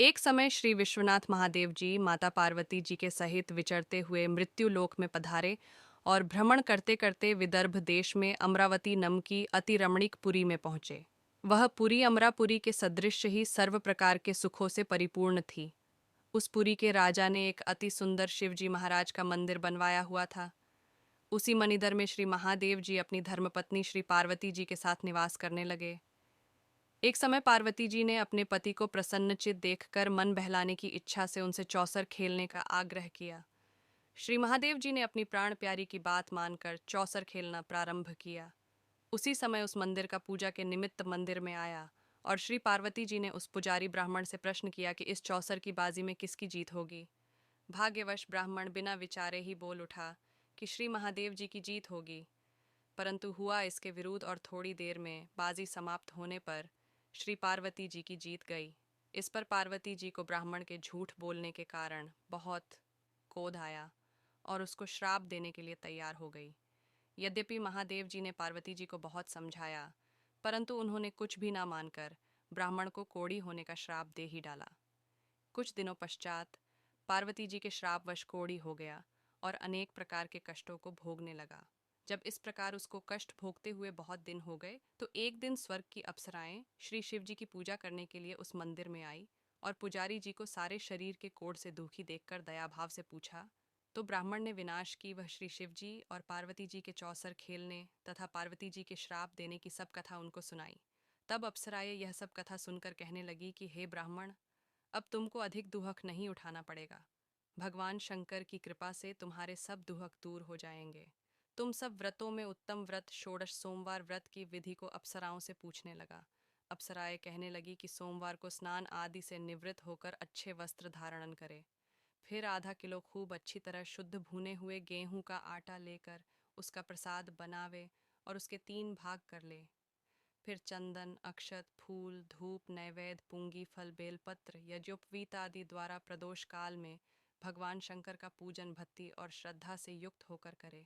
एक समय श्री विश्वनाथ महादेव जी माता पार्वती जी के सहित विचरते हुए मृत्यु लोक में पधारे और भ्रमण करते करते विदर्भ देश में अमरावती नाम की अति रमणीक पुरी में पहुंचे। वह पुरी अमरापुरी के सदृश ही सर्व प्रकार के सुखों से परिपूर्ण थी। उस पुरी के राजा ने एक अति सुंदर शिवजी महाराज का मंदिर बनवाया हुआ था। उसी मणिदर में श्री महादेव जी अपनी धर्मपत्नी श्री पार्वती जी के साथ निवास करने लगे। एक समय पार्वती जी ने अपने पति को प्रसन्नचित देखकर मन बहलाने की इच्छा से उनसे चौसर खेलने का आग्रह किया। श्री महादेव जी ने अपनी प्राण प्यारी की बात मानकर चौसर खेलना प्रारंभ किया। उसी समय उस मंदिर का पूजा के निमित्त मंदिर में आया और श्री पार्वती जी ने उस पुजारी ब्राह्मण से प्रश्न किया कि इस चौसर की बाजी में किसकी जीत होगी। भाग्यवश ब्राह्मण बिना विचारे ही बोल उठा कि श्री महादेव जी की जीत होगी। परंतु हुआ इसके विरुद्ध और थोड़ी देर में बाजी समाप्त होने पर श्री पार्वती जी की जीत गई। इस पर पार्वती जी को ब्राह्मण के झूठ बोलने के कारण बहुत क्रोध आया और उसको श्राप देने के लिए तैयार हो गई। यद्यपि महादेव जी ने पार्वती जी को बहुत समझाया, परंतु उन्होंने कुछ भी ना मानकर ब्राह्मण को कोढ़ी होने का श्राप दे ही डाला। कुछ दिनों पश्चात पार्वती जी के श्रापवश कोढ़ी हो गया और अनेक प्रकार के कष्टों को भोगने लगा। जब इस प्रकार उसको कष्ट भोगते हुए बहुत दिन हो गए तो एक दिन स्वर्ग की अप्सराएं श्री शिव जी की पूजा करने के लिए उस मंदिर में आई और पुजारी जी को सारे शरीर के कोढ़ से दुखी देखकर दयाभाव से पूछा। तो ब्राह्मण ने विनाश की वह श्री शिव जी और पार्वती जी के चौसर खेलने तथा पार्वती जी के श्राप देने की सब कथा उनको सुनाई। तब अप्सराएं यह सब कथा सुनकर कहने लगी कि हे ब्राह्मण, अब तुमको अधिक दुहक नहीं उठाना पड़ेगा। भगवान शंकर की कृपा से तुम्हारे सब दुहक दूर हो जाएंगे। तुम सब व्रतों में उत्तम व्रत षोडश सोमवार व्रत की विधि को अप्सराओं से पूछने लगा। अप्सराएं कहने लगी कि सोमवार को स्नान आदि से निवृत्त होकर अच्छे वस्त्र धारण करे। फिर आधा किलो खूब अच्छी तरह शुद्ध भुने हुए गेहूं का आटा लेकर उसका प्रसाद बनावे और उसके 3 भाग कर ले। फिर चंदन, अक्षत, फूल, धूप, नैवेद्य, पुंगी फल, बेलपत्र, यज्ञोपवीत आदि द्वारा प्रदोष काल में भगवान शंकर का पूजन भक्ति और श्रद्धा से युक्त होकर करे।